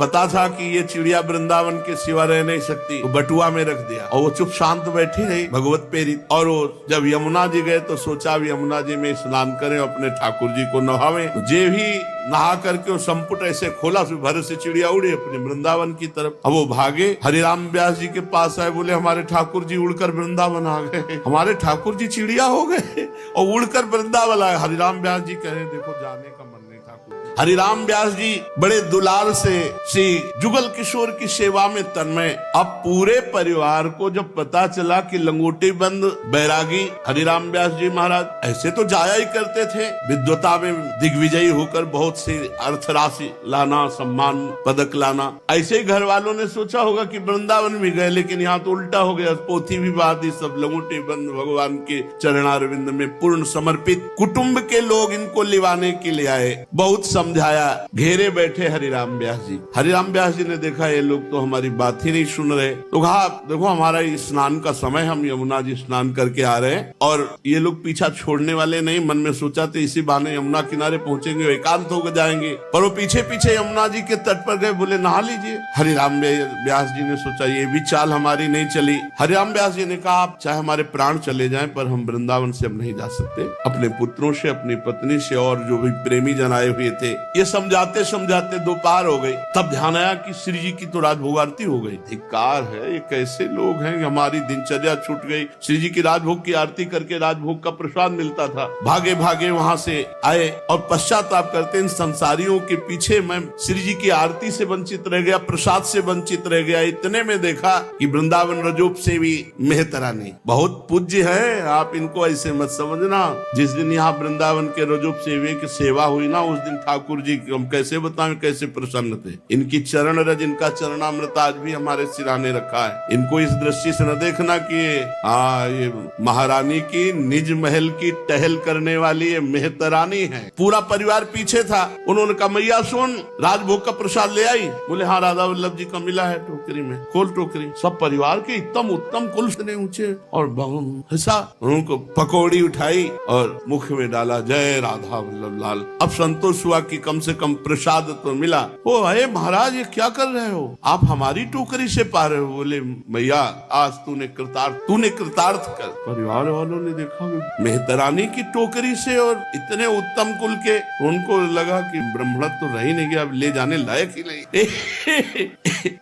पता था कि ये चिड़िया वृंदावन के सिवा रह नहीं सकती, तो बटुआ में रख दिया और वो चुप शांत बैठी रही भगवत प्रेरित। और वो जब यमुना जी गए तो सोचा अब यमुना जी में स्नान करें, अपने ठाकुर जी को नहावे। तो जे भी नहा करके वो संपुट ऐसे खोला, भर से चिड़िया उड़ी अपने वृंदावन की तरफ। अब वो भागे, हरिराम व्यास जी के पास आए, बोले हमारे ठाकुर जी उड़कर वृंदावन आ गए, हमारे ठाकुर जी चिड़िया हो गए और उड़कर वृंदावन आए। हरिराम व्यास जी कहे देखो जाने का मन नहीं ठाकुर। हरिराम व्यास जी बड़े दुलार से श्री जुगल किशोर की सेवा में तन्मय। अब पूरे परिवार को जब पता चला कि लंगोटी बंद बैरागी हरिराम व्यास जी महाराज ऐसे तो जाया ही करते थे, विद्वता में दिग्विजयी होकर बहुत सी अर्थ राशि लाना, सम्मान पदक लाना, ऐसे ही घर वालों ने सोचा होगा कि वृंदावन भी गए, लेकिन यहाँ तो उल्टा हो गया। पोथी भी बात ही सब लंगोटी बंद भगवान के चरणारविंद में पूर्ण समर्पित। कुटुंब के लोग इनको लिवाने के लिए आए, बहुत समझाया, घेरे बैठे हरिराम व्यास जी। हरिराम व्यास जी ने देखा ये लोग तो हमारी बात ही नहीं सुन रहे, तो कहा देखो हमारा स्नान का समय, हम यमुना जी स्नान करके आ रहे हैं और ये लोग पीछा छोड़ने वाले नहीं। मन में सोचा तो इसी बहाने यमुना किनारे पहुंचेंगे, एकांत होकर जाएंगे, पर वो पीछे पीछे यमुना जी के तट पर गए, बोले नहा लीजिए। हरिराम व्यास जी ने सोचा ये भी चाल हमारी नहीं चली। हरिराम व्यास जी ने कहा आप चाहे हमारे प्राण चले जाएं, पर हम वृंदावन से अब नहीं जा सकते। अपने पुत्रों से, अपनी पत्नी से और जो भी प्रेमी जन आए हुए थे, ये समझाते समझाते दोपहर हो गई। तब ध्यान आया कि श्री जी की तो राजभोग आरती हो गई। धिक्कार है, ये कैसे लोग हैं, हमारी दिनचर्या छूट गई। श्री जी की राजभोग की आरती करके राजभोग का प्रसाद मिलता था। भागे भागे वहां से आए और पश्चाताप करते इन संसारियों के पीछे मैं श्री जी की आरती से वंचित रह गया, प्रसाद से वंचित रह गया। इतने में देखा कि वृंदावन रजोप से भी मेहतरानी बहुत पूज्य है, आप इनको ऐसे मत समझना। जिस दिन यहाँ वृंदावन के रजोप सेवे की सेवा हुई ना, उस दिन ठाकुर जी हम कैसे बताएं कैसे प्रसन्न थे। इनकी चरण रज, इनका चरणामृत आज भी हमारे सिराने रखा है। इनको इस दृष्टि से न देखना कि ये महारानी की निज महल की टहल करने वाली ये मेहतरानी है। पूरा परिवार पीछे था। उन्होंने कहा मैया सुन, राजभोग का प्रसाद ले आई। बोले हाँ राधा वल्लभ जी का मिला है टोकरी में, खोल टोकरी। सब परिवार के उत्तम उत्तम कुल से ऊंचे और ऐसा उनको पकौड़ी उठाई और मुख में डाला, जय राधा वल्लभ लाल। अब संतोष हुआ कि कम से कम प्रसाद तो मिला। ओ अरे महाराज ये क्या कर रहे हो, आप हमारी टोकरी से पा रहे हो। बोले मैया आज तूने कृतार्थ कर। परिवार वालों ने देखा मेहतरानी की टोकरी से और इतने उत्तम कुल के, उनको लगा कि ब्रह्मण तो रही नहीं गया, अब ले जाने लायक ही नहीं।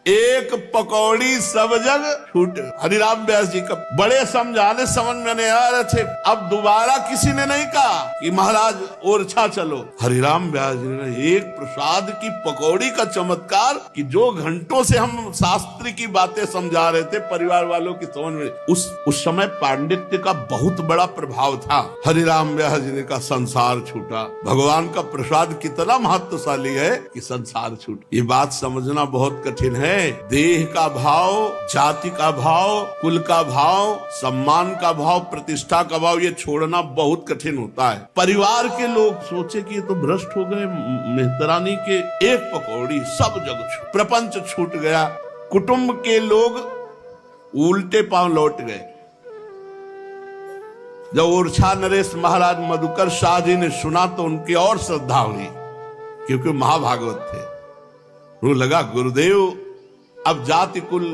एक पकौड़ी सब जग छूट। हरिराम व्यास जी का बड़े समझाने समझ में नहीं आ रहे थे। अब दोबारा किसी ने नहीं कहा कि महाराज ओरछा चलो। हरिराम व्यास जी ने एक प्रसाद की पकौड़ी का चमत्कार कि जो घंटों से हम शास्त्र की बातें समझा रहे थे परिवार वालों की समझ में, उस समय पांडित्य का बहुत बड़ा प्रभाव था। हरिराम व्यास जी ने कहा संसार छूटा। भगवान का प्रसाद कितना महत्वशाली है कि संसार छूट। ये बात समझना बहुत कठिन है। देह का भाव, जाति का भाव, कुल का भाव, सम्मान का भाव, प्रतिष्ठा का भाव, ये छोड़ना बहुत कठिन होता है। परिवार के लोग सोचे कि ये तो भ्रष्ट हो गए, मेहतरानी के एक पकौड़ी सब जग प्रपंच छूट गया। कुटुंब के लोग उल्टे पांव लौट गए। जब ओरछा नरेश महाराज मधुकर शाह जी ने सुना तो उनकी और श्रद्धा हुई, क्योंकि महाभागवत थे। वो लगा गुरुदेव अब जाति कुल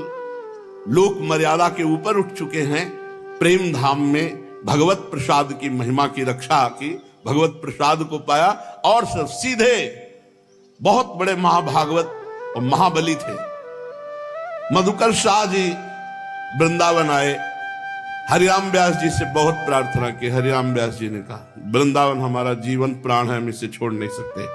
लोक मर्यादा के ऊपर उठ चुके हैं। प्रेम धाम में भगवत प्रसाद की महिमा की रक्षा की, भगवत प्रसाद को पाया और सब सीधे बहुत बड़े महाभागवत और महाबली थे। मधुकर शाह जी वृंदावन आए, हरिराम व्यास जी से बहुत प्रार्थना की। हरिराम व्यास जी ने कहा वृंदावन हमारा जीवन प्राण है, हम इसे छोड़ नहीं सकते।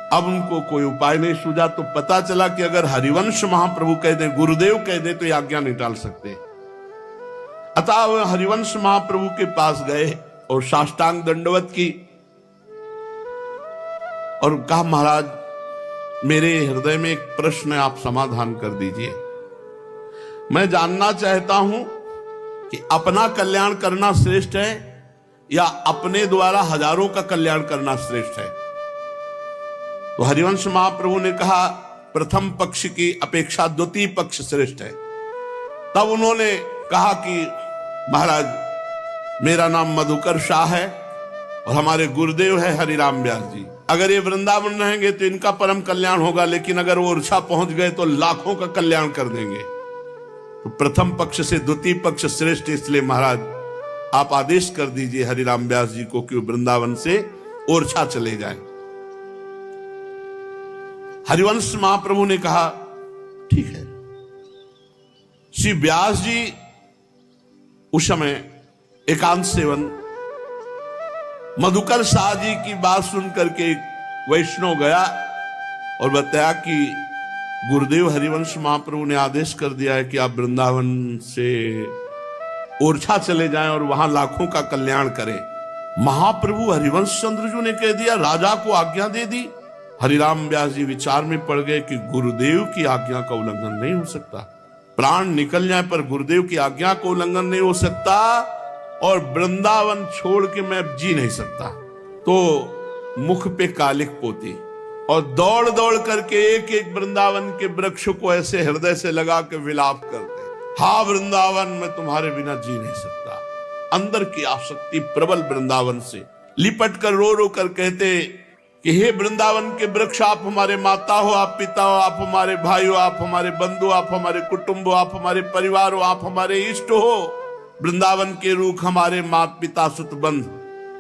अब उनको कोई उपाय नहीं सूझा तो पता चला कि अगर हरिवंश महाप्रभु कह दे, गुरुदेव कह दे, तो ये आज्ञा नहीं टाल सकते। अतः वह हरिवंश महाप्रभु के पास गए और साष्टांग दंडवत की और कहा महाराज मेरे हृदय में एक प्रश्न है, आप समाधान कर दीजिए। मैं जानना चाहता हूं कि अपना कल्याण करना श्रेष्ठ है या अपने द्वारा हजारों का कल्याण करना श्रेष्ठ है। तो हरिवंश महाप्रभु ने कहा प्रथम पक्ष की अपेक्षा द्वितीय पक्ष श्रेष्ठ है। तब उन्होंने कहा कि महाराज मेरा नाम मधुकर शाह है और हमारे गुरुदेव है हरिराम व्यास जी। अगर ये वृंदावन रहेंगे तो इनका परम कल्याण होगा, लेकिन अगर वो ओरछा पहुंच गए तो लाखों का कल्याण कर देंगे। तो प्रथम पक्ष से द्वितीय पक्ष श्रेष्ठ, इसलिए महाराज आप आदेश कर दीजिए हरिराम व्यास जी को कि वृंदावन से ओरछा चले जाएं। हरिवंश महाप्रभु ने कहा ठीक है। श्री व्यास जी उस समय एकांत सेवन मधुकर शाह जी की बात सुन करके वैष्णव गया और बताया कि गुरुदेव हरिवंश महाप्रभु ने आदेश कर दिया है कि आप वृंदावन से ओरछा चले जाएं और वहां लाखों का कल्याण करें। महाप्रभु हरिवंश चंद्र जी ने कह दिया, राजा को आज्ञा दे दी। हरिराम व्यास जी विचार में पड़ गए कि गुरुदेव की आज्ञा का उल्लंघन नहीं हो सकता। प्राण निकल जाए पर गुरुदेव की आज्ञा को उल्लंघन नहीं हो सकता, और वृंदावन छोड़ के मैं जी नहीं सकता। तो मुख पे कालिक पोती और दौड़ दौड़ करके एक एक वृंदावन के वृक्ष को ऐसे हृदय से लगा के विलाप करते, हा वृंदावन मैं तुम्हारे बिना जी नहीं सकता। अंदर की आसक्ति प्रबल वृंदावन से लिपट कर रो रो कर कहते कि हे वृंदावन के वृक्ष, आप हमारे माता हो, आप पिता हो, आप हमारे भाई हो, आप हमारे बंधु, आप हमारे कुटुंब हो, आप हमारे परिवार हो, आप हमारे इष्ट हो। वृंदावन के रूख हमारे माता पिता सुत बंध,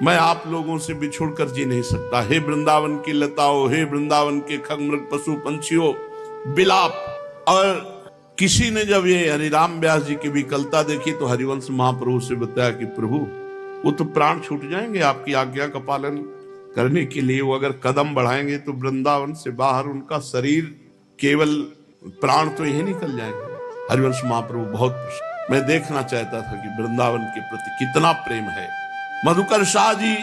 मैं आप लोगों से बिछुड़ कर जी नहीं सकता। हे वृंदावन की लताओं, हे वृंदावन के खगमृग पशु पंछियों, विलाप। और किसी ने जब ये हरिराम व्यास जी की विकलता देखी तो हरिवंश महाप्रभु से बताया कि प्रभु वो तो प्राण छूट जाएंगे आपकी आज्ञा का पालन करने के लिए। वो अगर कदम बढ़ाएंगे तो वृंदावन से बाहर उनका शरीर, केवल प्राण तो यही निकल जाएंगे। हरिवंश महाप्रभु बहुत प्रसन्न। मैं देखना चाहता था कि वृंदावन के प्रति कितना प्रेम है। मधुकर शाह जी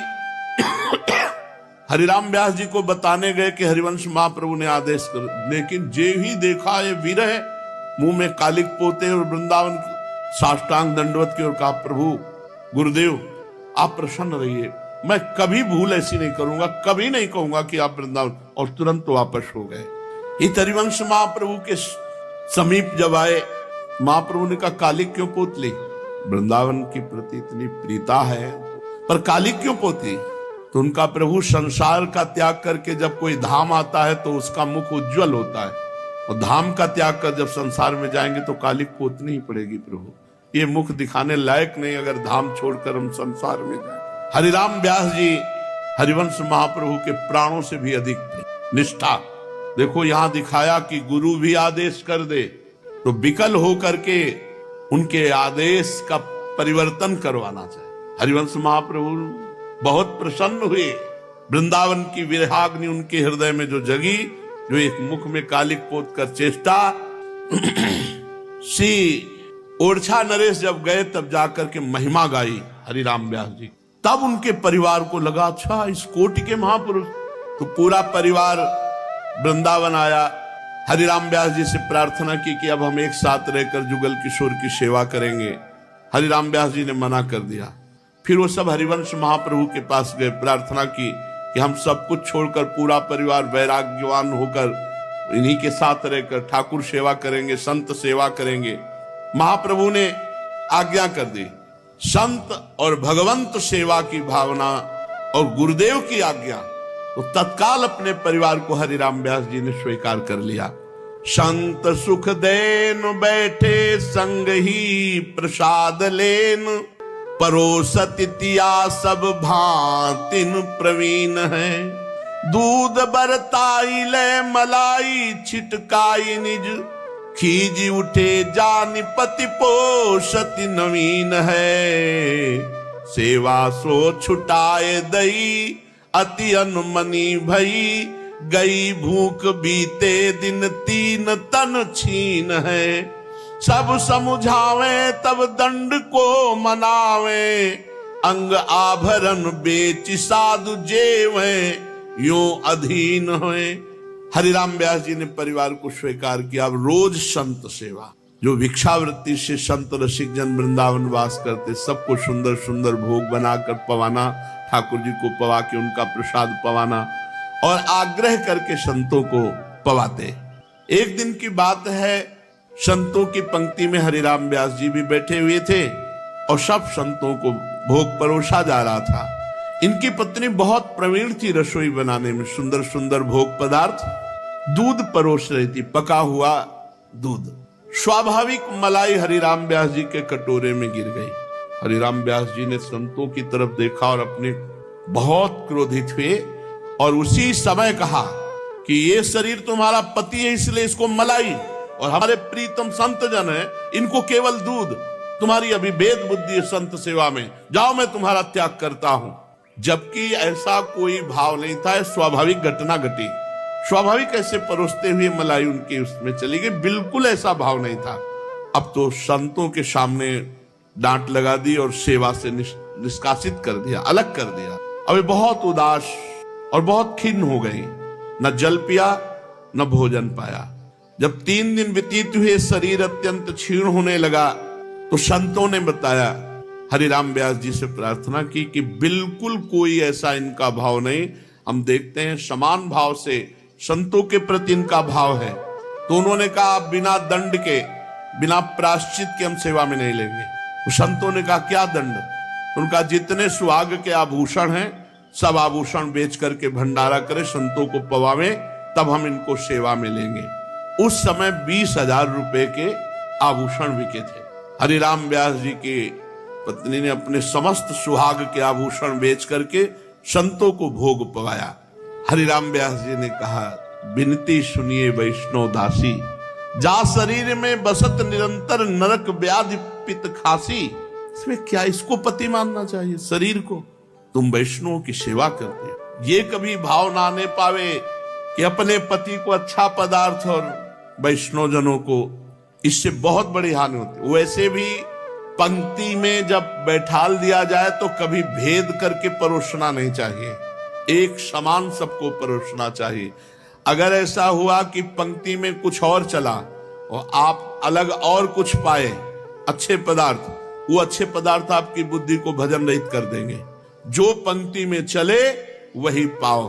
हरिराम व्यास जी को बताने गए कि हरिवंश महाप्रभु ने आदेश कर, लेकिन जे ही देखा ये विरह, मुंह में कालिक पोते और वृंदावन साष्टांग दंडवत की ओर कहा, प्रभु गुरुदेव आप प्रसन्न रहिए, मैं कभी भूल ऐसी नहीं करूंगा, कभी नहीं कहूंगा कि आप वृंदावन। और तुरंत वापस हो गए। इस हरिवंश महाप्रभु के समीप जब आए, महाप्रभु ने कहा कालिक क्यों पोत ली? वृंदावन के प्रति इतनी प्रीता है पर कालिक क्यों पोती? तो उनका प्रभु संसार का त्याग करके जब कोई धाम आता है तो उसका मुख उज्जवल होता है, और धाम का त्याग कर जब संसार में जाएंगे तो कालिक पोतनी ही पड़ेगी। प्रभु ये मुख दिखाने लायक नहीं अगर धाम छोड़कर हम संसार में जाए। हरिराम व्यास जी हरिवंश महाप्रभु के प्राणों से भी अधिक थे निष्ठा। देखो यहां दिखाया कि गुरु भी आदेश कर दे तो विकल होकर के उनके आदेश का परिवर्तन करवाना चाहिए। हरिवंश महाप्रभु बहुत प्रसन्न हुए। वृंदावन की विरहाग्नि उनके हृदय में जो जगी, जो एक मुख में कालिक पोत कर चेष्टा। श्री ओरछा नरेश जब गए तब जाकर के महिमा गाई हरिराम व्यास जी, तब उनके परिवार को लगा अच्छा इस कोटि के महापुरुष। तो पूरा परिवार वृंदावन आया। हरिराम व्यास जी से प्रार्थना की कि अब हम एक साथ रहकर जुगल किशोर की सेवा करेंगे। हरिराम व्यास जी ने मना कर दिया। फिर वो सब हरिवंश महाप्रभु के पास गए, प्रार्थना की कि हम सब कुछ छोड़कर पूरा परिवार वैराग्यवान होकर इन्हीं के साथ रहकर ठाकुर सेवा करेंगे, संत सेवा करेंगे। महाप्रभु ने आज्ञा कर दी। संत और भगवंत सेवा की भावना और गुरुदेव की आज्ञा, तो तत्काल अपने परिवार को हरिराम व्यास जी ने स्वीकार कर लिया। संत सुख देन बैठे संग ही प्रसाद लेन, परोसतिया सब भांतिन प्रवीण है। दूध बरताई ले मलाई छिटकाई निज, खीजी उठे जान पति पोषति नवीन है। सेवा सो छुटाए दई अति अनुमनी भई, गई भूख बीते दिन तीन तन छीन है। सब समुझावे तब दंड को मनावे, अंग आभरण बेच साधु जेवे यो अधीन हुए। हरिराम व्यास जी ने परिवार को स्वीकार किया। अब रोज संत सेवा, जो भिक्षावृत्ति से संत रसिक जन वृंदावन वास करते, सबको सुंदर सुंदर भोग बनाकर पवाना, ठाकुर जी को पवा के उनका प्रसाद पवाना और आग्रह करके संतों को पवाते। एक दिन की बात है, संतों की पंक्ति में हरिराम व्यास जी भी बैठे हुए थे और सब संतों को भोग परोसा जा रहा था। इनकी पत्नी बहुत प्रवीण थी रसोई बनाने में, सुंदर सुंदर भोग पदार्थ, दूध परोस रही थी, पका हुआ दूध। स्वाभाविक मलाई हरिराम व्यास जी के कटोरे में गिर गई। हरिराम व्यास जी ने संतों की तरफ देखा और अपने बहुत क्रोधित हुए और उसी समय कहा कि ये शरीर तुम्हारा पति है, इसलिए इसको मलाई, और हमारे प्रीतम संत जन है, इनको केवल दूध। तुम्हारी अभी भेद बुद्धि है संत सेवा में, जाओ मैं तुम्हारा त्याग करता हूं। जबकि ऐसा कोई भाव नहीं था, स्वाभाविक घटना घटी। स्वाभाविक ऐसे परोसते हुए मलाई उनके उसमें चली गई, बिल्कुल ऐसा भाव नहीं था। अब तो संतों के सामने डांट लगा दी और सेवा से निष्कासित कर दिया, अलग कर दिया। अब बहुत उदास और बहुत खिन्न हो गई, न जल पिया न भोजन पाया। जब 3 दिन व्यतीत हुए, शरीर अत्यंत क्षीण होने लगा, तो संतों ने बताया, हरिराम व्यास जी से प्रार्थना की कि बिल्कुल कोई ऐसा इनका भाव नहीं। हम देखते हैं समान भाव से संतों के प्रति इनका भाव है। तो उन्होंने कहा बिना दंड के, बिना प्रायश्चित के हम सेवा में नहीं लेंगे। तो संतों ने कहा क्या दंड? उनका जितने सुहाग के आभूषण हैं सब आभूषण बेच करके भंडारा करें, संतों को पवावे, तब हम इनको सेवा में लेंगे। उस समय 20,000 रुपए के आभूषण बिके थे। हरिराम व्यास जी की पत्नी ने अपने समस्त सुहाग के आभूषण बेच करके संतों को भोग पवाया। हरिराम व्यास जी ने कहा, विनती सुनिए वैष्णव दासी, जा शरीर में बसत निरंतर नरक व्याधि पित खासी। इसमें क्या इसको पति मानना चाहिए? शरीर को तुम वैष्णव की सेवा करते हो। ये कभी भाव ना आने पावे कि अपने पति को अच्छा पदार्थ और वैष्णव जनों को, इससे बहुत बड़ी हानि होती। वैसे भी पंक्ति में जब बैठाल दिया जाए तो कभी भेद करके परोसना नहीं चाहिए, एक समान सबको परोसना चाहिए। अगर ऐसा हुआ कि पंक्ति में कुछ और चला और आप अलग और कुछ पाए अच्छे पदार्थ, वो अच्छे पदार्थ आपकी बुद्धि को भजन रहित कर देंगे। जो पंक्ति में चले वही पाओ।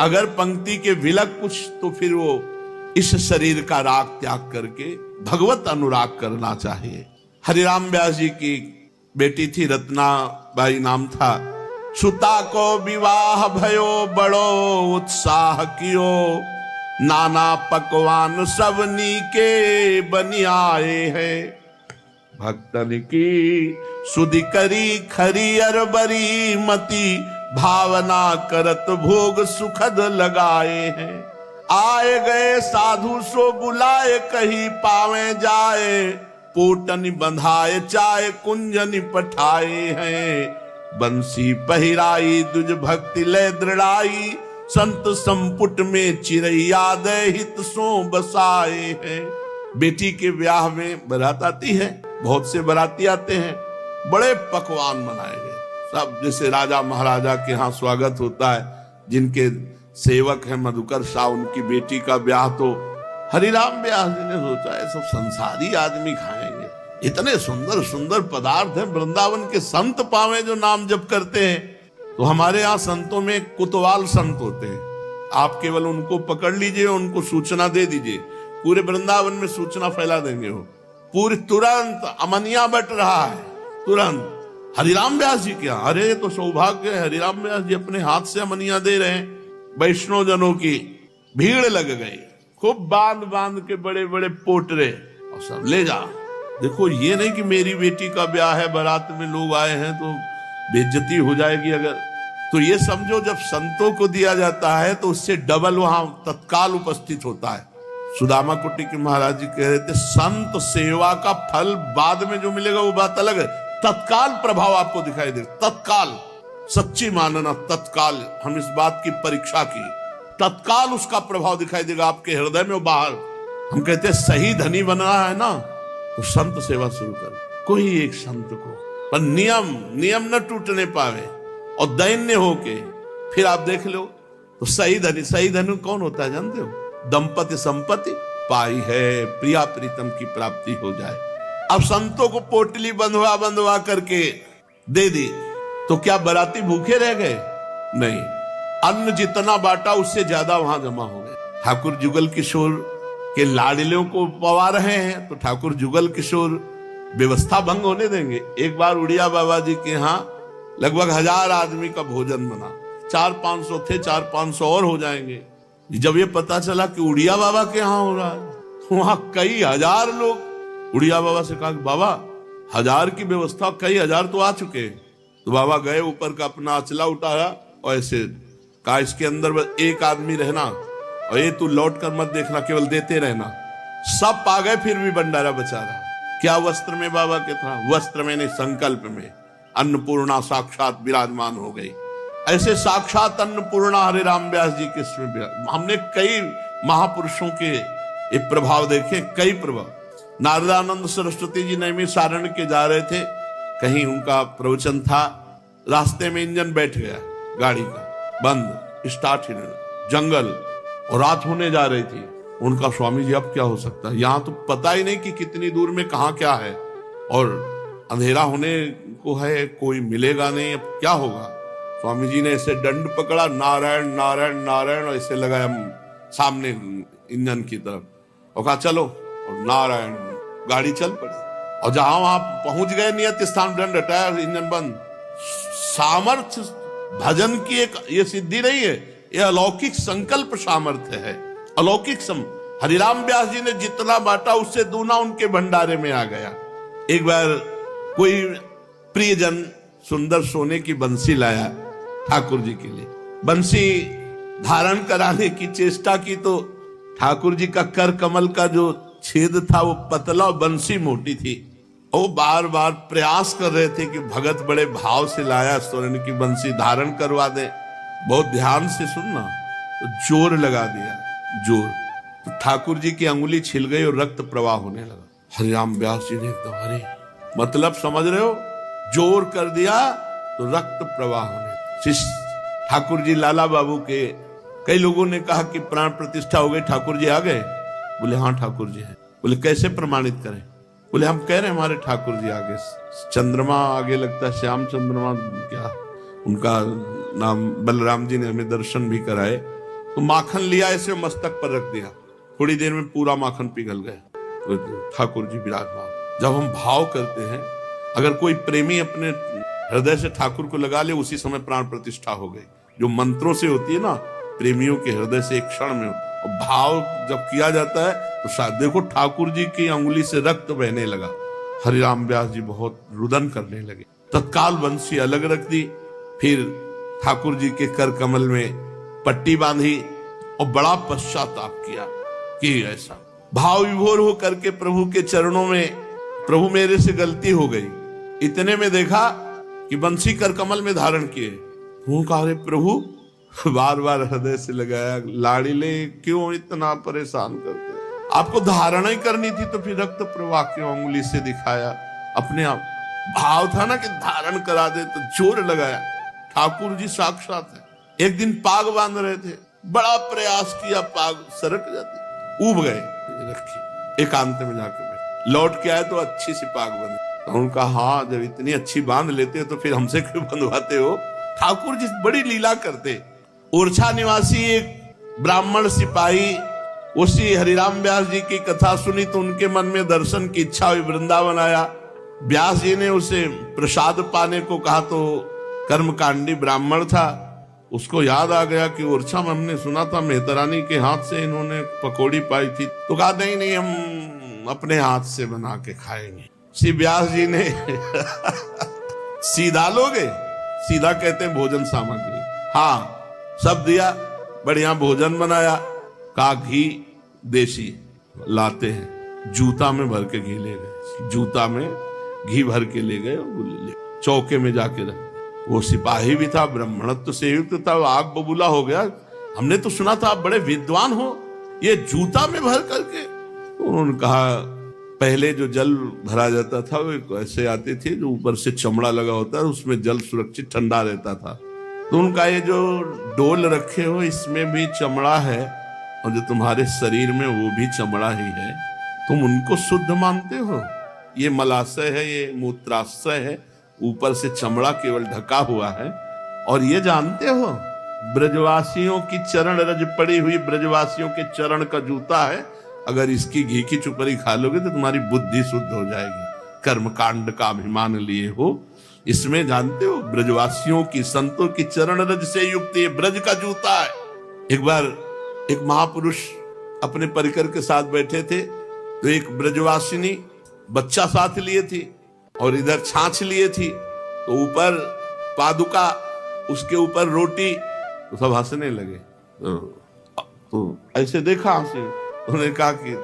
अगर पंक्ति के विलग कुछ, तो फिर वो इस शरीर का राग त्याग करके भगवत अनुराग करना चाहिए। हरिराम व्यास जी की बेटी थी, रत्नाबाई नाम था। सुता को विवाह भयो बड़ो उत्साह कियो, नाना पकवान सब नीके बनी आए हैं। भक्तन की सुधि करी खरी अरबरी मति, भावना करत भोग सुखद लगाए हैं। आए गए साधु सो बुलाए, कहीं पावे जाए, पोटन बंधाए चाहे कुंजन पठाए हैं। बंसी पहिराई दुज भक्ति ले दृढ़ाई, संत संपुट में चिरैया दे हित सो बसाए हैं। बेटी के ब्याह में बारात आती है, बहुत से बाराती आते हैं, बड़े पकवान बनाए गए सब, जैसे राजा महाराजा के यहाँ स्वागत होता है। जिनके सेवक हैं मधुकर शाह, उनकी बेटी का ब्याह तो हरिराम व्यास जी ने सोचा है सब संसारी आदमी खाएंगे। इतने सुंदर सुंदर पदार्थ हैं, वृंदावन के संत पावे जो नाम जप करते हैं। तो हमारे यहाँ संतों में कुतवाल संत होते हैं, आप केवल उनको पकड़ लीजिए, उनको सूचना दे दीजिए, पूरे वृंदावन में सूचना फैला देंगे। वो पूरी तुरंत अमनिया बट रहा है, तुरंत हरिराम व्यास जी क्या, अरे तो सौभाग्य है, हरिराम व्यास जी अपने हाथ से अमनिया दे रहे हैं। वैष्णव जनों की भीड़ लग गई, खूब बांध बांध के बड़े बड़े पोटरे, और सब ले जा। देखो ये नहीं कि मेरी बेटी का ब्याह है, बारात में लोग आए हैं तो बेइज्जती हो जाएगी। अगर तो ये समझो जब संतों को दिया जाता है तो उससे डबल वहां तत्काल उपस्थित होता है। सुदामा कुटी के महाराज जी कह रहे थे, संत सेवा का फल बाद में जो मिलेगा वो बात अलग है, तत्काल प्रभाव आपको दिखाई दे, तत्काल। सच्ची मानना, तत्काल। हम इस बात की परीक्षा की, तत्काल उसका प्रभाव दिखाई देगा आपके हृदय में, बाहर। हम कहते हैं सही धनी बनना है ना, तो संत सेवा शुरू कर, कोई एक संत को, पर नियम न टूटने पावे और दैन्य होके फिर आप देख लो तो सही धनी कौन होता है जानते हो? दंपति संपत्ति पाई है, प्रिया प्रीतम की प्राप्ति हो जाए। अब संतों को पोटली बंधवा करके दे दी तो क्या बाराती भूखे रह गए? नहीं, अन्न जितना बांटा उससे ज्यादा वहां जमा हो गए। ठाकुर जुगल किशोर के लाडलियों को पवा रहे हैं तो ठाकुर जुगल किशोर व्यवस्था भंग होने देंगे? एक बार उड़िया बाबा जी के यहाँ लगभग 1000 आदमी का भोजन बना। 400-500 थे, 400-500 और हो जाएंगे। जब ये पता चला कि उड़िया बाबा के यहाँ हो रहा है, वहां कई हजार लोग। उड़िया बाबा से कहा कि बाबा 1000 की व्यवस्था, कई हजार तो आ चुके। तो बाबा गए, ऊपर का अपना अचला उठाया और ऐसे कहा इसके अंदर बस एक आदमी रहना और ये तू लौट कर मत देखना, केवल देते रहना। सब पा गए, फिर भी भंडारा बचा रहा। क्या वस्त्र में बाबा के था? वस्त्र में नहीं, संकल्प में। अन्नपूर्णा साक्षात विराजमान हो गई। ऐसे साक्षात अन्नपूर्णा हरे राम व्यास जी के इसमें हमने कई महापुरुषों के ये प्रभाव देखे, कई प्रभाव। नारदानंद सरस्वती जी नैमी सारण के जा रहे थे, कहीं उनका प्रवचन था, रास्ते में इंजन बैठ गया गाड़ी का, बंद, स्टार्ट ही नहीं, जंगल, और रात होने जा रही थी। उनका स्वामी जी अब क्या हो सकता है, यहाँ तो पता ही नहीं कि कितनी दूर में कहाँ क्या है, और अंधेरा होने को है, कोई मिलेगा नहीं, अब क्या होगा। स्वामी जी ने ऐसे दंड पकड़ा, नारायण नारायण नारायण, और ऐसे लगाया सामने इंजन की तरफ, और कहा चलो, और नारायण, गाड़ी चल पड़ी। और जहां वहां पहुंच गए, नियत स्थान, दंड हटाया, इंजन बंद। सामर्थ्य भजन की एक ये सिद्धि नहीं है, ये अलौकिक संकल्प सामर्थ्य है, अलौकिक हरिराम व्यास जी ने जितना बांटा उससे दूना उनके भंडारे में आ गया। एक बार कोई प्रियजन सुंदर सोने की बंसी लाया ठाकुर जी के लिए। बंसी धारण कराने की चेष्टा की तो ठाकुर जी का कर कमल का जो छेद था वो पतला और बंसी मोटी थी। वो बार बार प्रयास कर रहे थे कि भगत बड़े भाव से लाया, स्वर्ण की बंसी धारण करवा दे। बहुत ध्यान से सुनना, तो जोर लगा दिया, जोर, तो ठाकुर जी की अंगुली छिल गई और रक्त प्रवाह होने लगा। हरिराम व्यास जी ने एकदम, अरे मतलब समझ रहे हो, जोर कर दिया तो रक्त प्रवाह होने। शिष्य ठाकुर जी लाला बाबू के कई लोगों ने कहा कि प्राण प्रतिष्ठा हो गई, ठाकुर जी आ गए? बोले हाँ ठाकुर जी है। बोले कैसे प्रमाणित करें? बोले हम कह रहे हैं हमारे ठाकुर जी आगे, चंद्रमा आगे लगता है, श्याम चंद्रमा, क्या उनका नाम, बलराम जी ने हमें दर्शन भी कराए। तो माखन लिया, ऐसे मस्तक पर रख दिया, थोड़ी देर में पूरा माखन पिघल गया। तो ठाकुर जी विराजमान। जब हम भाव करते हैं, अगर कोई प्रेमी अपने हृदय से ठाकुर को लगा ले, उसी समय प्राण प्रतिष्ठा हो गई। जो मंत्रों से होती है ना, प्रेमियों के हृदय से एक क्षण में, और भाव जब किया जाता है तो शायद देखो ठाकुर जी की अंगुली से रक्त बहने लगा। हरिराम व्यास जी बहुत रुदन करने लगे, तत्काल बंसी अलग रख दी, फिर ठाकुर जी के कर कमल में पट्टी बांधी और बड़ा पश्चाताप किया कि ऐसा भाव विभोर हो करके प्रभु के चरणों में, प्रभु मेरे से गलती हो गई। इतने में देखा कि बंसी कर कमल में धारण किए। कहा अरे प्रभु, बार बार हृदय से लगाया, लाड़ीले क्यों इतना परेशान करते? आपको धारणा ही करनी थी तो फिर रक्त प्रवाह क्यों अंगुली से दिखाया? अपने आप भाव था ना कि धारण करा दे, तो जोर लगाया। ठाकुर जी साक्षात है। एक दिन पाग बांध रहे थे, बड़ा प्रयास किया, पाग सरक जाती, ऊब गए, रखी एकांत में जाके बैठ, लौट के आए तो अच्छी सी पाग बंधी। तो उनका हाँ, जब इतनी अच्छी बांध लेते हो तो फिर हमसे क्यों बंधवाते हो? ठाकुर जी बड़ी लीला करते। ओरछा निवासी एक ब्राह्मण सिपाही उसी हरिराम व्यास जी की कथा सुनी तो उनके मन में दर्शन की इच्छा हुई, वृंदावन आया। व्यास जी ने उसे प्रसाद पाने को कहा तो कर्मकांडी ब्राह्मण था, उसको याद आ गया कि ओरछा में हमने सुना था मेहतरानी के हाथ से इन्होंने पकौड़ी पाई थी। तो कहा नहीं नहीं, हम अपने हाथ से बना के खाएंगे। श्री व्यास जी ने सीधा लोगे, सीधा कहते हैं भोजन सामग्री, हाँ सब दिया, बढ़िया भोजन बनाया। का घी देसी लाते हैं, जूता में भर के घी ले गए, जूता में घी भर के ले गए, चौके में जाके रख। वो सिपाही भी था, ब्राह्मणत्व से युक्त था, आग बबूला हो गया। हमने तो सुना था आप बड़े विद्वान हो, ये जूता में भर करके। उन्होंने कहा पहले जो जल भरा जाता था वो ऐसे आते थे, जो ऊपर से चमड़ा लगा होता है, उसमें जल सुरक्षित ठंडा रहता था। तो उनका ये जो डोल रखे हो इसमें भी चमड़ा है, और जो तुम्हारे शरीर में वो भी चमड़ा ही है, तुम उनको शुद्ध मानते हो? ये मलाशय है, ये मूत्राशय है, ऊपर से चमड़ा केवल ढका हुआ है। और ये जानते हो ब्रजवासियों की चरण रज पड़ी हुई, ब्रजवासियों के चरण का जूता है, अगर इसकी घी की चुपड़ी खा लोगे तो तुम्हारी बुद्धि शुद्ध हो जाएगी। कर्मकांड का अभिमान लिए हो, इसमें जानते हो ब्रजवासियों की, संतों की चरण रज से युक्त ये ब्रज का जूता है। एक बार एक महापुरुष अपने परिकर के साथ बैठे थे, तो एक ब्रजवासिनी बच्चा साथ लिए थी और इधर छाछ लिए थी, तो ऊपर पादुका, उसके ऊपर रोटी, तो सब हंसने लगे। तो ऐसे देखा हंसे, उन्होंने कहा कि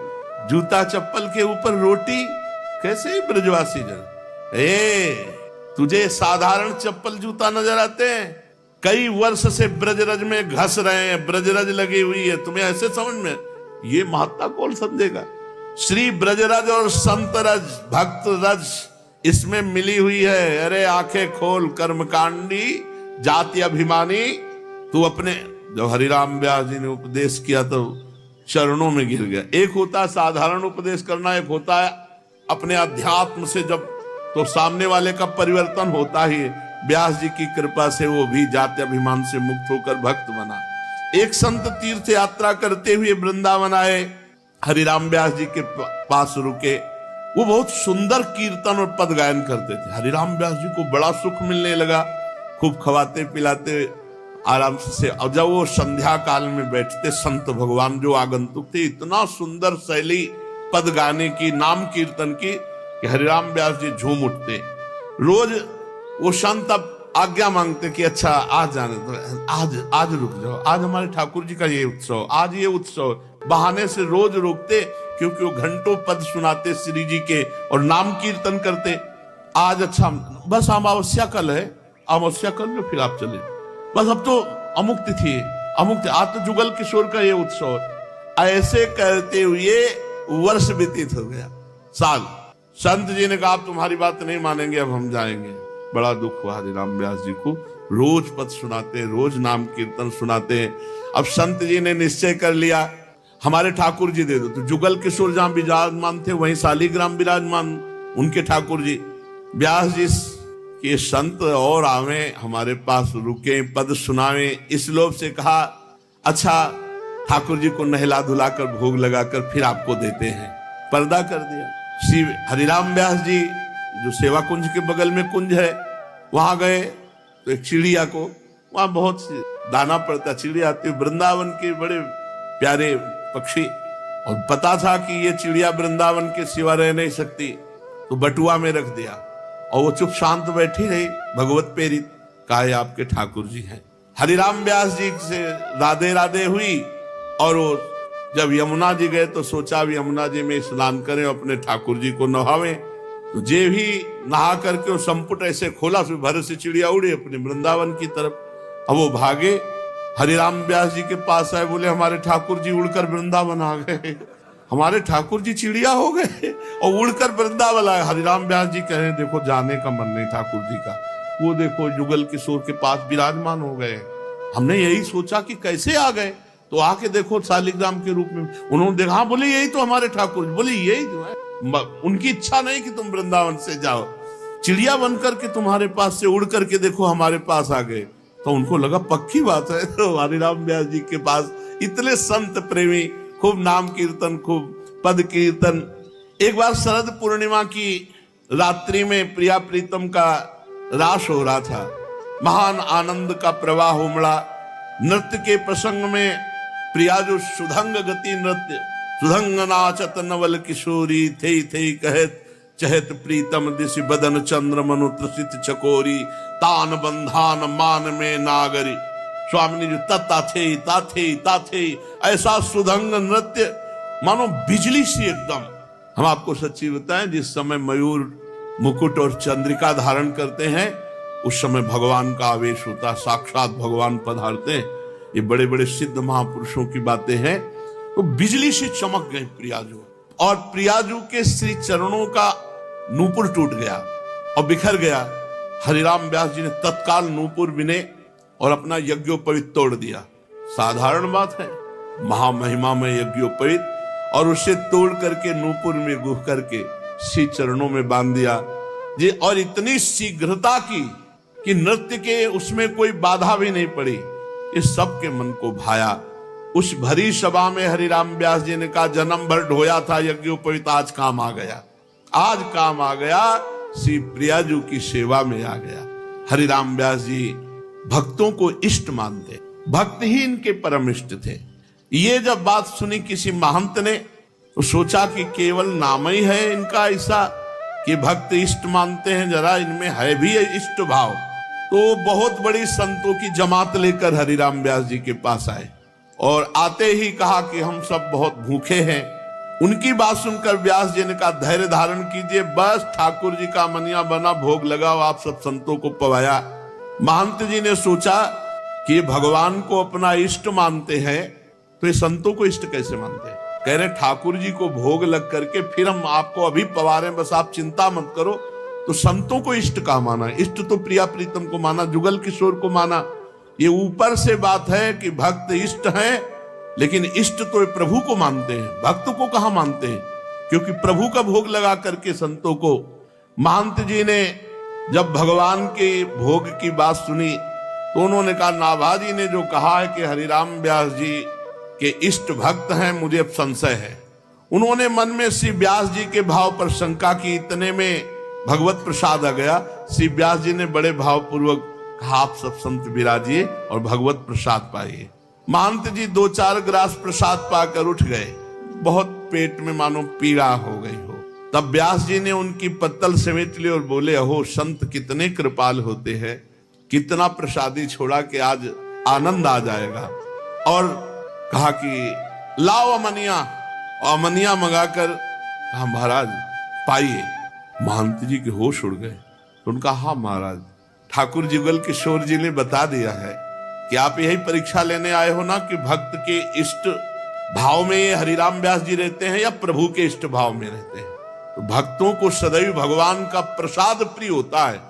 जूता चप्पल के ऊपर रोटी कैसे ब्रजवासी जन, तुझे साधारण चप्पल जूता नजर आते हैं? कई वर्ष से ब्रजरज में घस रहे हैं, ब्रजरज लगी हुई है, तुम्हें ऐसे समझ में? ये महत्ता कौन समझेगा? श्री ब्रजरज और संत रज, भक्त रज इसमें मिली हुई है। अरे आंखें खोल कर्मकांडी जाति अभिमानी, तू अपने, जब हरिराम व्यास जी ने उपदेश किया तो चरणों में गिर गया। एक होता है साधारण उपदेश करना, एक होता है अपने अध्यात्म से जब, तो सामने वाले का परिवर्तन होता ही है। व्यास जी की कृपा से वो भी जाति अभिमान से मुक्त होकर भक्त बना। एक संत तीर्थ यात्रा करते हुए वृंदावन आए, हरिराम व्यास जी के पास रुके। वो बहुत सुंदर कीर्तन और पद गायन करते थे। हरिराम व्यास जी को बड़ा सुख मिलने लगा, खूब खवाते पिलाते आराम से। और जब वो संध्या काल में बैठते, संत भगवान जो आगंतुक थे, इतना सुंदर शैली पद गाने की, नाम कीर्तन की, कि हरिराम व्यास जी झूम उठते। रोज वो संत अब आज्ञा मांगते कि अच्छा आज जाने दो, आज रुक जाओ, आज हमारे ठाकुर जी का ये उत्सव, आज ये उत्सव। बहाने से रोज रोकते, क्योंकि वो घंटों पद सुनाते श्री जी के और नाम कीर्तन करते। आज अच्छा बस अमावस्या कल है, अमावस्या कल में फिर आप चले, बस अब तो अमुक तिथि है, अमुक आज तो जुगल किशोर का ये उत्सव। ऐसे करते हुए वर्ष व्यतीत हो गया, साल। संत जी ने कहा आप तुम्हारी बात नहीं मानेंगे, अब हम जाएंगे। बड़ा दुख हुआ हरिराम व्यास जी को। रोज पद सुनाते, रोज नाम कीर्तन सुनाते। अब संत जी ने निश्चय कर लिया हमारे ठाकुर जी दे दो। तो जुगल किशोर जहां विराजमान थे, वहीं शालिग्राम विराजमान उनके ठाकुर जी। व्यास जी के संत और आवे हमारे पास, रुके, पद सुनावे। इस लोभ से कहा अच्छा ठाकुर जी को नहला धुलाकर भोग लगाकर फिर आपको देते हैं। पर्दा कर दिया। श्री हरिराम व्यास जी जो सेवा कुंज के बगल में कुंज है, वहां गए तो एक चिड़िया को, वहां बहुत सी दाना पड़ता, चिड़िया आती, वृंदावन के बड़े प्यारे पक्षी, और पता था कि ये चिड़िया वृंदावन के सिवा रह नहीं सकती, तो बटुआ में रख दिया और वो चुप शांत बैठी रही, भगवत प्रेरित। कहा आपके ठाकुर जी हैं। हरिराम व्यास जी से राधे राधे हुई, और वो जब यमुना जी गए तो सोचा भी यमुना जी में स्नान करें, अपने ठाकुर जी को नहावें। तो जे भी नहा करके वो संपुट ऐसे खोला, उसमें भर से चिड़िया उड़ी अपने वृंदावन की तरफ। अब वो भागे, हरिराम व्यास जी के पास आए, बोले हमारे ठाकुर जी उड़कर वृंदावन आ गए, हमारे ठाकुर जी चिड़िया हो गए और उड़कर वृंदावन आए। हरिराम व्यास जी कह रहे देखो जाने का मन नहीं ठाकुर जी का, वो देखो जुगल किशोर के पास विराजमान हो गए। हमने यही सोचा कि कैसे आ गए, तो आके देखो शालिग्राम के रूप में। उन्होंने देखा, हाँ बोले यही तो हमारे ठाकुर। बोले यही तो है, उनकी इच्छा नहीं कि तुम वृंदावन से जाओ, चिड़िया बनकर के तुम्हारे पास से उड़ करके देखो हमारे पास आ गए। तो उनको लगा पक्की बात है। तो हरिराम व्यास जी के पास इतने संत प्रेमी, खूब नाम कीर्तन, खूब पद कीर्तन। एक बार शरद पूर्णिमा की रात्रि में प्रिया प्रीतम का रास हो रहा था, महान आनंद का प्रवाह उमड़ा। नृत्य के प्रसंग में प्रिया जो सुधंग गति नृत्य, सुधंग नाचत नवल किशोरी, थे थे कहत चहत प्रीतम दिश बदन चंद्र मनु त्रसित चकोरी, तान बंधान मान में नागरी। स्वामी जो तता थे ऐसा सुधंग नृत्य मानो बिजली सी एकदम। हम आपको सच्ची बताएं, जिस समय मयूर मुकुट और चंद्रिका धारण करते हैं, उस समय भगवान का आवेश होता, साक्षात भगवान पधारते हैं। ये बड़े बड़े सिद्ध महापुरुषों की बातें हैं। तो बिजली से चमक गए प्रियाजू, और प्रियाजू के श्री चरणों का नूपुर टूट गया और बिखर गया। हरिराम व्यास जी ने तत्काल नूपुर बिने और अपना यज्ञोपवीत तोड़ दिया। साधारण बात है, महामहिमा में यज्ञोपवीत, और उसे तोड़ करके नूपुर में गुह करके श्री चरणों में बांध दिया जी। और इतनी शीघ्रता की कि नृत्य के उसमें कोई बाधा भी नहीं पड़ी। इस सब के मन को भाया। उस भरी सभा में हरिराम व्यास जी ने कहा जन्म भर ढोया था यज्ञोपवीत, आज काम आ गया, आज काम आ गया। श्री प्रियाजू की सेवा में आ गया। हरिराम व्यास जी भक्तों को इष्ट मानते, भक्त ही इनके परम इष्ट थे। ये जब बात सुनी किसी महंत ने तो सोचा कि केवल नाम ही है इनका ऐसा कि भक्त इष्ट मानते हैं, जरा इनमें है भी इष्ट भाव। तो बहुत बड़ी संतों की जमात लेकर हरिराम व्यास जी के पास आए और आते ही कहा कि हम सब बहुत भूखे हैं। उनकी बात सुनकर व्यास जी ने कहा धैर्य धारण कीजिए, बस ठाकुर जी का मनिया बना, भोग लगाओ, आप सब संतों को पवाया। महंत जी ने सोचा कि भगवान को अपना इष्ट मानते हैं तो ये संतों को इष्ट कैसे मानते हैं। कह रहे ठाकुर जी को भोग लग करके फिर हम आपको अभी पवा रहे हैं, बस आप चिंता मत करो। तो संतों को इष्ट कहा माना, इष्ट तो प्रिया प्रीतम को माना, जुगल किशोर को माना। ये ऊपर से बात है कि भक्त इष्ट हैं, लेकिन इष्ट तो प्रभु को मानते हैं, भक्त को कहां मानते हैं, क्योंकि प्रभु का भोग लगा करके संतों को। महंत जी ने जब भगवान के भोग की बात सुनी तो उन्होंने कहा नाभाजी ने जो कहा है कि हरिराम व्यास जी के इष्ट भक्त हैं, मुझे अब संशय है। उन्होंने मन में श्री व्यास जी के भाव पर शंका की, इतने में भगवत प्रसाद आ गया। श्री व्यास जी ने बड़े भाव पूर्वक कहा आप सब संत विराजिए और भगवत प्रसाद पाइए। महंत जी 2-4 ग्रास प्रसाद पाकर उठ गए, बहुत पेट में मानो पीड़ा हो गई हो। तब व्यास जी ने उनकी पत्तल समेट ली और बोले अहो संत कितने कृपाल होते हैं, कितना प्रसादी छोड़ा कि आज आनंद आ जाएगा। और कहा कि लाओ अमनिया, और अमनिया मंगाकर कहा महाराज पाइए। महंत जी के होश उड़ गए तो उनका हाँ महाराज, ठाकुर जुगल किशोर जी ने बता दिया है कि आप यही परीक्षा लेने आए हो ना कि भक्त के इष्ट भाव में ये हरिराम व्यास जी रहते हैं या प्रभु के इष्ट भाव में रहते हैं। तो भक्तों को सदैव भगवान का प्रसाद प्रिय होता है,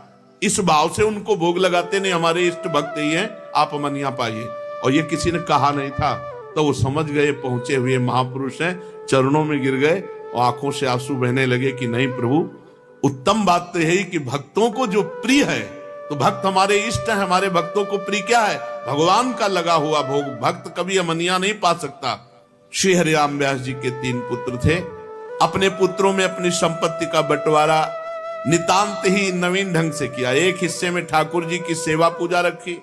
इस भाव से उनको भोग लगाते नहीं, हमारे इष्ट भक्त ही हैं, आप अमनिया पाइए। और ये किसी ने कहा नहीं था, तो वो समझ गए पहुंचे हुए महापुरुष हैं, चरणों में गिर गए और आंखों से आंसू बहने लगे कि नहीं प्रभु, उत्तम बात तो यही कि भक्तों को जो प्रिय है, तो भक्त हमारे इष्ट हैं, हमारे भक्तों को प्रिय क्या है, भगवान का लगा हुआ भोग। भक्त कभी अमनिया नहीं पा सकता। श्री हरिराम व्यास जी के 3 पुत्र थे। अपने पुत्रों में अपनी संपत्ति का बंटवारा नितांत ही नवीन ढंग से किया। एक हिस्से में ठाकुर जी की सेवा पूजा रखी,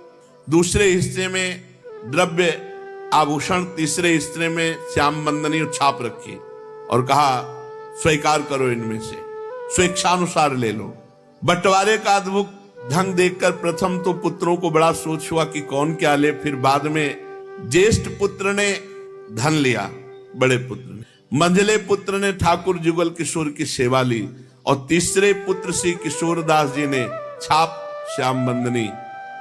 दूसरे हिस्से में द्रव्य आभूषण, तीसरे हिस्से में श्याम बंदनी छाप रखी और कहा स्वीकार करो, इनमें से स्वेच्छानुसार ले लो। बंटवारे का अद्भुत ढंग देखकर प्रथम तो पुत्रों को बड़ा सोच हुआ कि कौन क्या ले। फिर बाद में ज्येष्ठ पुत्र ने धन लिया, बड़े पुत्र ने, मंझले पुत्र ने ठाकुर जुगल किशोर की सेवा ली और तीसरे पुत्र श्री किशोर दास जी ने छाप, श्याम बंदनी,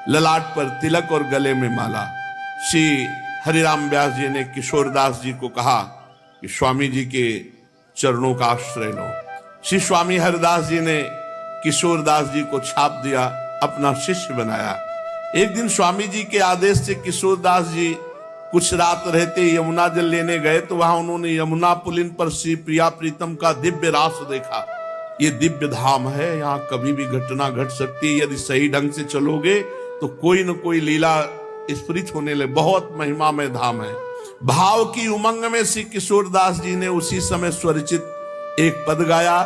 ललाट पर तिलक और गले में माला। श्री हरिराम व्यास जी ने किशोर दास जी को कहा कि स्वामी जी के चरणों का आश्रय लो। श्री स्वामी हरिदास जी ने किशोर दास जी को छाप दिया, अपना शिष्य बनाया। एक दिन स्वामी जी के आदेश से किशोर दास जी कुछ रात रहते यमुना जल लेने गए तो वहां उन्होंने यमुना पुलिन पर श्री प्रिया प्रीतम का दिव्य रास देखा। ये दिव्य धाम है, यहाँ कभी भी घटना घट सकती है, यदि सही ढंग से चलोगे तो कोई न कोई लीला स्फुरित होने लगे, बहुत महिमामय धाम है। भाव की उमंग में श्री किशोर दास जी ने उसी समय स्वरचित एक पद गाया,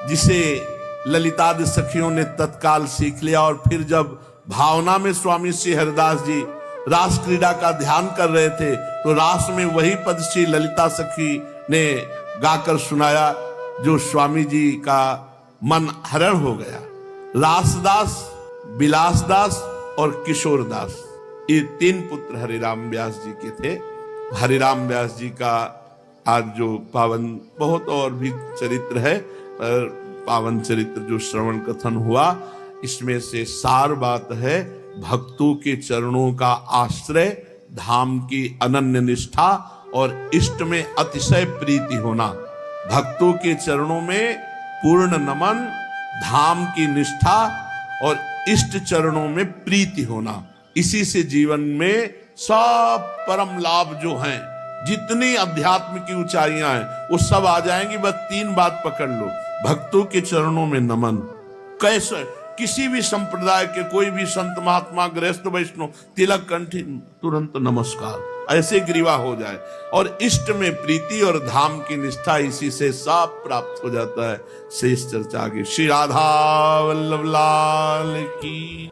जिसे ललितादि सखियों ने तत्काल सीख लिया। और फिर जब भावना में स्वामी श्री हरिदास जी रास क्रीड़ा का ध्यान कर रहे थे तो रास में वही पद श्री ललिता सखी ने गाकर सुनाया, जो स्वामी जी का मन हरण हो गया। रासदास, बिलासदास और किशोर दास, ये 3 पुत्र हरिराम व्यास जी के थे। हरिराम व्यास जी का आज जो पावन, बहुत और भी चरित्र है, पर पावन चरित्र जो श्रवण कथन हुआ, इसमें से सार बात है भक्तों के चरणों का आश्रय, धाम की अनन्य निष्ठा और इष्ट में अतिशय प्रीति होना। भक्तों के चरणों में पूर्ण नमन, धाम की निष्ठा और इष्ट चरणों में प्रीति होना, इसी से जीवन में सब परम लाभ जो हैं, जितनी अध्यात्म की ऊंचाइयां हैं, वो सब आ जाएंगी। बस 3 बात पकड़ लो, भक्तों के चरणों में नमन। कैसे किसी भी संप्रदाय के कोई भी संत महात्मा, गृहस्थ, वैष्णव, तिलक कंठी, तुरंत नमस्कार, ऐसे ग्रीवा हो जाए, और इष्ट में प्रीति और धाम की निष्ठा, इसी से सब प्राप्त हो जाता है। शेष चर्चा आगे। श्री राधा वल्लभ लाल की।